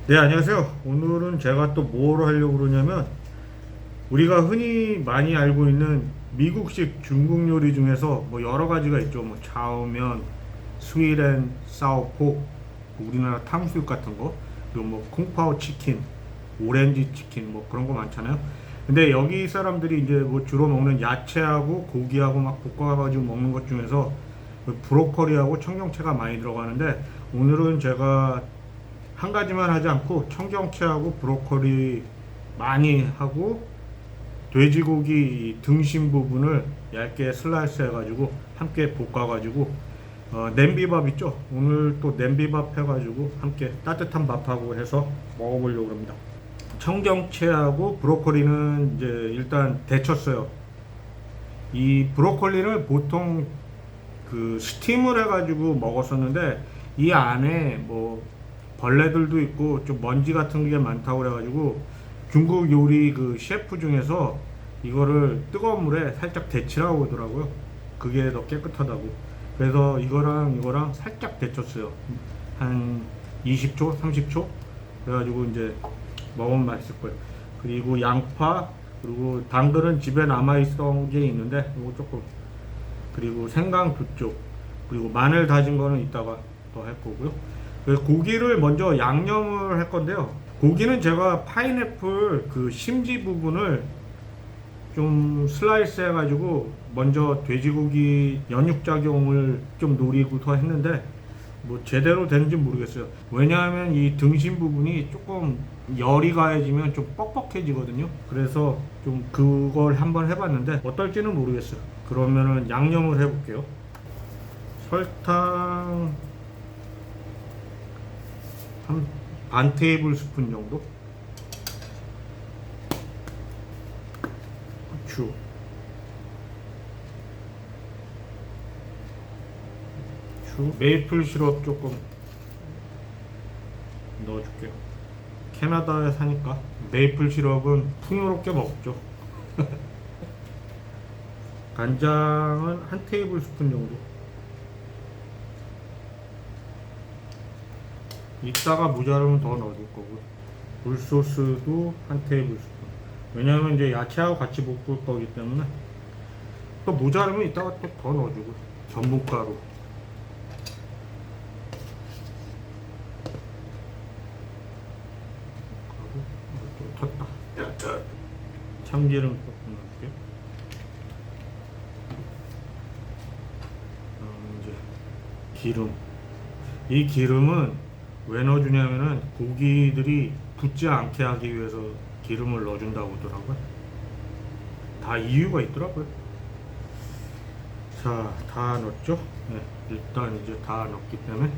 네, 안녕하세요. 오늘은 제가 또 뭘 하려고 그러냐면, 우리가 흔히 많이 알고 있는 미국식 중국 요리 중에서 뭐 여러 가지가 있죠. 뭐 차오면, 스윗앤 사우포, 우리나라 탕수육 같은 거, 그리고 뭐 콩파오 치킨, 오렌지 치킨, 뭐 그런 거 많잖아요. 근데 여기 사람들이 이제 뭐 주로 먹는 야채하고 고기하고 막 볶아가지고 먹는 것 중에서 그 브로콜리하고 청경채가 많이 들어가는데, 오늘은 제가 한 가지만 하지 않고 청경채하고 브로콜리 많이 하고 돼지고기 등심 부분을 얇게 슬라이스 해가지고 함께 볶아가지고 냄비밥 있죠? 오늘 또 냄비밥 해가지고 함께 따뜻한 밥하고 해서 먹어보려고 합니다. 청경채하고 브로콜리는 이제 일단 데쳤어요. 이 브로콜리를 보통 그 스팀을 해가지고 먹었었는데, 이 안에 뭐 벌레들도 있고 좀 먼지 같은 게 많다고 그래가지고 중국 요리 그 셰프 중에서 이거를 뜨거운 물에 살짝 데치라고 하더라고요. 그게 더 깨끗하다고. 그래서 이거랑 살짝 데쳤어요. 한 20초, 30초. 그래가지고 이제 먹으면 맛있을 거예요. 그리고 양파, 그리고 당근은 집에 남아있던 게 있는데 이거 조금, 그리고 생강 2쪽, 그리고 마늘 다진 거는 이따가 더 할 거고요. 고기를 먼저 양념을 할 건데요. 고기는 제가 파인애플 그 심지 부분을 좀 슬라이스 해가지고 먼저 돼지고기 연육작용을 좀 노리고서 했는데, 뭐 제대로 되는지 모르겠어요. 왜냐하면 이 등심 부분이 조금 열이 가해지면 좀 뻑뻑해지거든요. 그래서 좀 그걸 한번 해봤는데 어떨지는 모르겠어요. 그러면은 양념을 해볼게요. 설탕 한 반 테이블 스푼 정도, 후추, 메이플 시럽 조금 넣어줄게요. 캐나다에 사니까 메이플 시럽은 풍요롭게 먹죠. 간장은 한 테이블 스푼 정도. 이따가 모자르면 더 넣어줄 거고, 굴소스도 한 테이블 스푼. 왜냐하면 이제 야채하고 같이 볶을 거기 때문에. 또 모자르면 이따가 또 더 넣어주고, 전분가루, 좀 텄다. 참기름 조금 넣을게요. 이제 기름. 이 기름은 왜 넣어주냐면은 고기들이 붙지 않게 하기 위해서 기름을 넣어준다고 하더라고요. 다 이유가 있더라고요. 자, 다 넣었죠? 네, 일단 이제 다 넣었기 때문에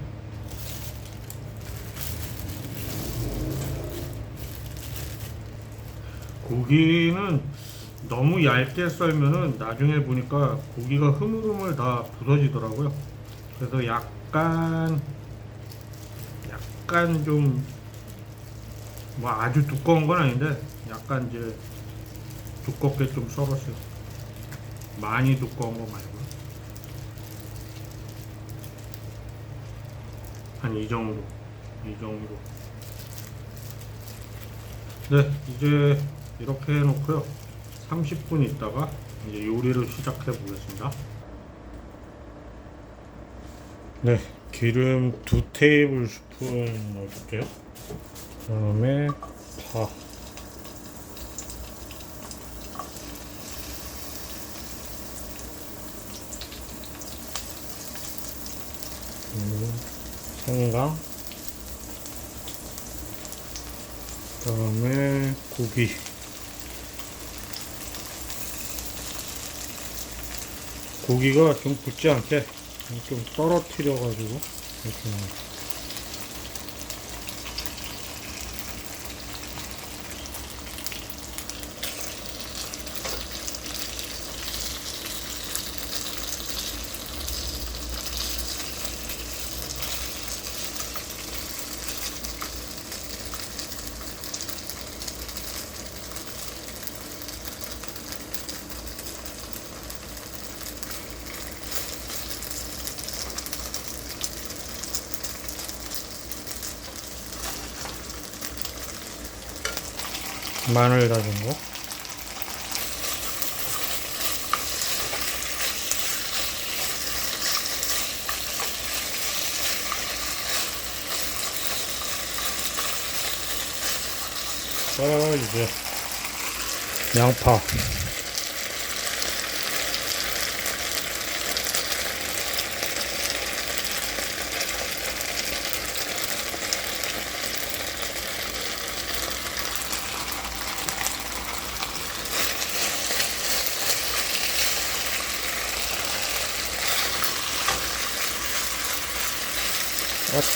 고기는 너무 얇게 썰면은 나중에 보니까 고기가 흐물흐물 다 부서지더라고요. 그래서 약간 좀 뭐 아주 두꺼운 건 아닌데 약간 이제 두껍게 좀 썰었어요. 많이 두꺼운 거 말고 한 이 정도. 네, 이제 이렇게 해놓고요. 30분 있다가 이제 요리를 시작해 보겠습니다. 네, 기름 2테이블 스푼 넣어줄게요. 그다음에 파, 생강, 그다음에 고기, 고기가 좀 붙지 않게 좀 떨어뜨려 가지고 이렇게 넣어요. 마늘 다진 거. 이제 양파.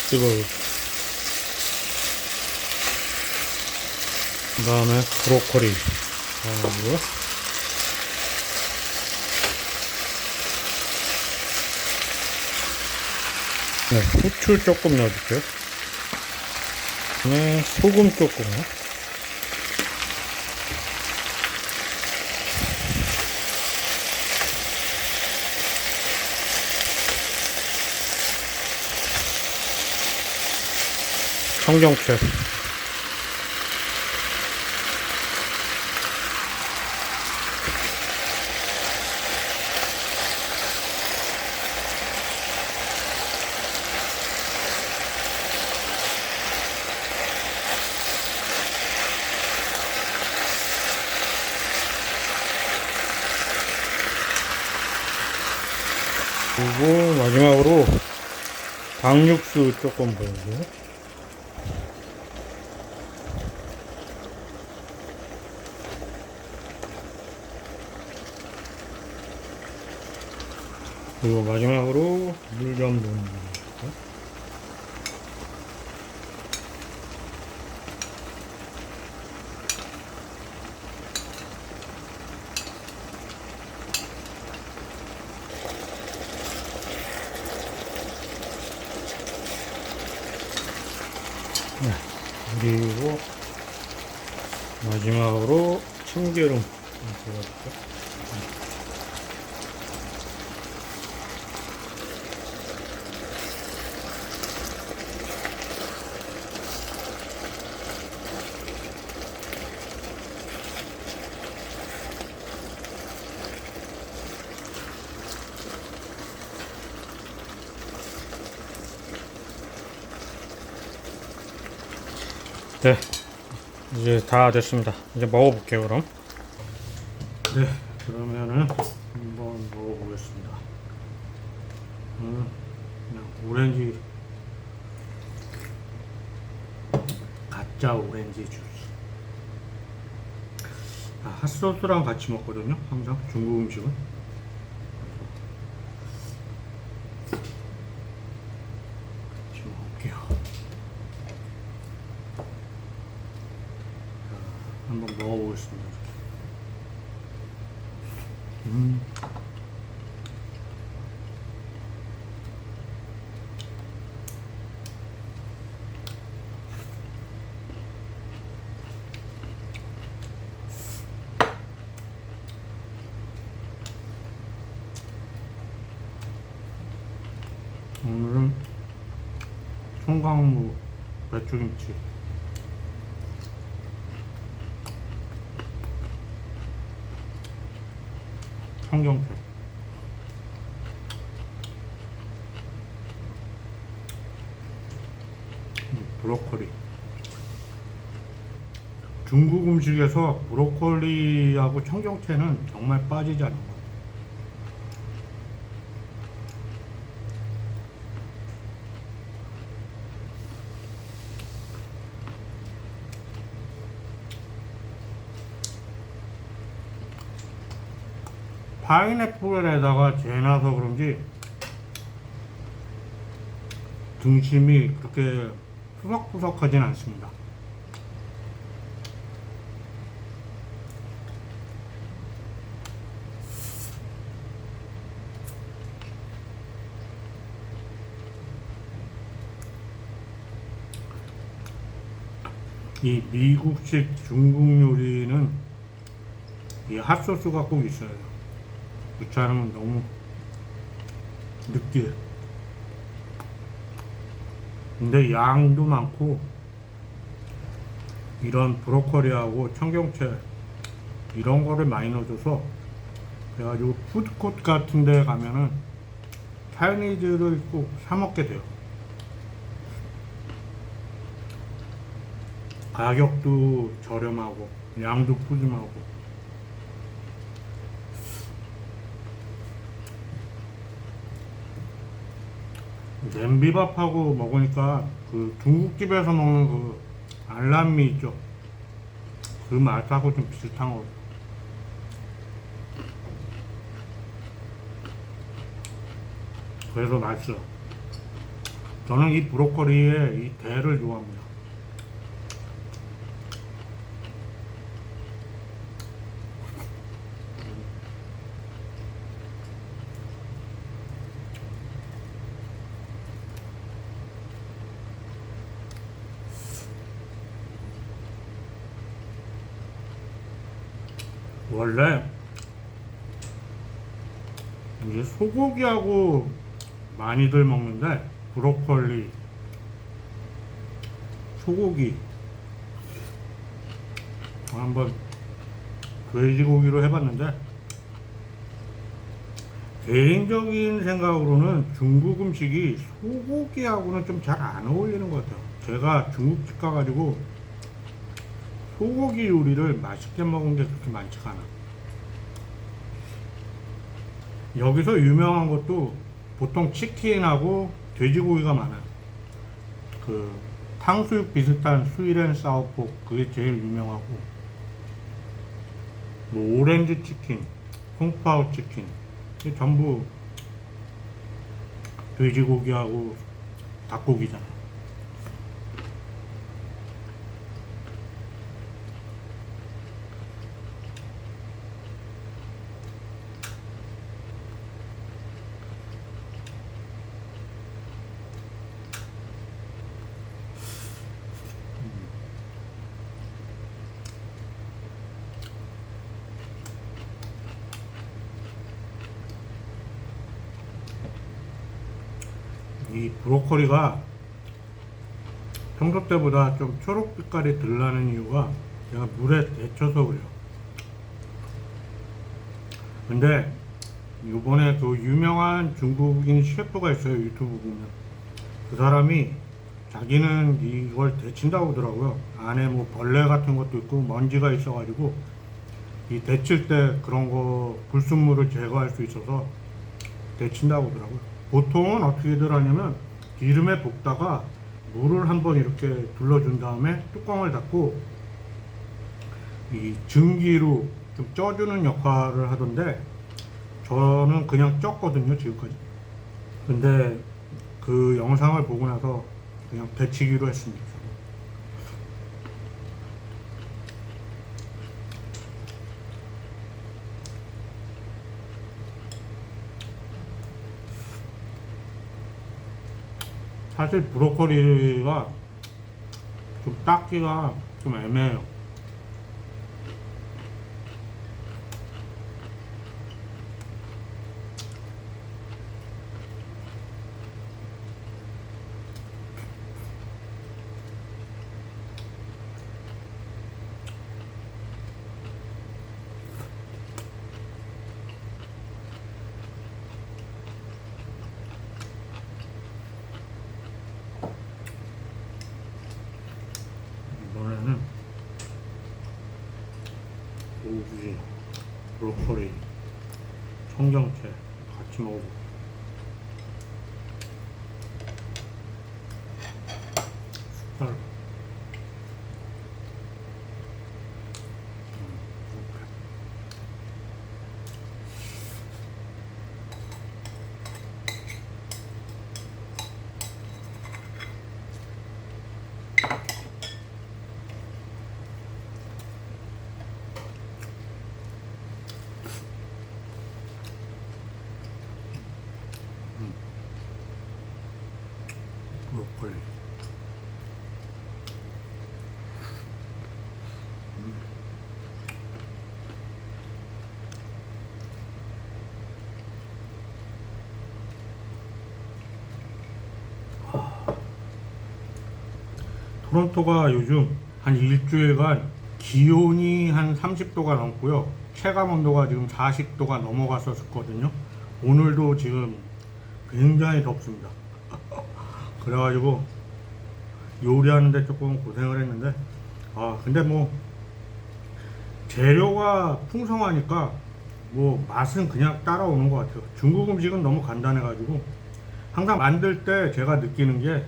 뜨거워. 그 다음에 브로콜리. 그리고 네, 후추 조금 넣어줄게요. 네, 소금 조금. 청경채. 그리고 마지막으로 닭육수 조금 보여줘요. 그리고 마지막으로 물 좀 넣는 거예요. 네, 그리고 마지막으로 참기름 들어갈게요. 네, 이제 다 됐습니다. 이제 먹어볼게요, 그럼. 네, 그러면은 한번 먹어보겠습니다. 그냥 오렌지, 가짜 오렌지 주스. 핫소스랑 같이 먹거든요, 항상 중국 음식은. 같이 먹을게요. 한번 먹어보겠습니다. 오늘은 총각무 배추김치, 청경채, 브로콜리. 중국 음식에서 브로콜리하고 청경채는 정말 빠지지 않는 것 같아요. 파인애플에다가 재놔서 그런지 등심이 그렇게 푸석푸석하진 않습니다. 이 미국식 중국 요리는 이 핫소스가 꼭 있어요. 그렇지 않으면 너무 느끼해. 근데 양도 많고 이런 브로콜리하고 청경채 이런 거를 많이 넣어줘서 그래가지고 푸드코트 같은 데 가면은 차이니즈를 꼭 사 먹게 돼요. 가격도 저렴하고 양도 푸짐하고. 냄비밥하고 먹으니까 그 중국집에서 먹는 그 알람미 있죠, 그 맛하고 좀 비슷한 거. 그래서 맛있어. 저는 이 브로콜리의 이 대를 좋아합니다. 원래 이제 소고기하고 많이들 먹는데 브로콜리, 소고기 한번 돼지고기로 해봤는데 개인적인 생각으로는 중국 음식이 소고기하고는 좀 잘 안 어울리는 것 같아요. 제가 중국집 가가지고 소고기 요리를 맛있게 먹은 게 그렇게 많지가 않아. 여기서 유명한 것도 보통 치킨하고 돼지고기가 많아요. 그 탕수육 비슷한 스윗앤사우포 그게 제일 유명하고, 뭐 오렌지 치킨, 홍파오 치킨 이게 전부 돼지고기하고 닭고기잖아. 이 브로콜리가 평소 때보다 좀 초록 빛깔이 덜 나는 이유가 제가 물에 데쳐서 그래요. 근데 요번에 그 유명한 중국인 셰프가 있어요, 유튜브 보면. 그 사람이 자기는 이걸 데친다고 하더라고요. 안에 뭐 벌레 같은 것도 있고 먼지가 있어가지고 이 데칠 때 그런 거 불순물을 제거할 수 있어서 데친다고 하더라고요. 보통은 어떻게들 하냐면 기름에 볶다가 물을 한번 이렇게 둘러준 다음에 뚜껑을 닫고 이 증기로 좀 쪄주는 역할을 하던데, 저는 그냥 쪘거든요 지금까지. 근데 그 영상을 보고 나서 그냥 데치기로 했습니다. 사실 브로콜리가 좀 닦기가 좀 애매해요. 이번에는 고기, 브로콜리, 청경채 같이 먹어볼게요. 숟갈. 이렇게. 브로콜리. 토론토가 요즘 한 일주일간 기온이 한 30도가 넘고요. 체감 온도가 지금 40도가 넘어갔었거든요. 오늘도 지금 굉장히 덥습니다. 그래가지고 요리하는데 조금 고생을 했는데, 근데 뭐 재료가 풍성하니까 뭐 맛은 그냥 따라오는 것 같아요. 중국 음식은 너무 간단해가지고 항상 만들 때 제가 느끼는 게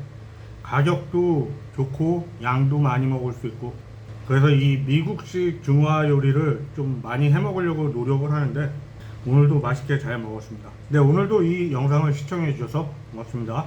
가격도 좋고 양도 많이 먹을 수 있고, 그래서 이 미국식 중화 요리를 좀 많이 해 먹으려고 노력을 하는데 오늘도 맛있게 잘 먹었습니다. 네, 오늘도 이 영상을 시청해 주셔서 고맙습니다.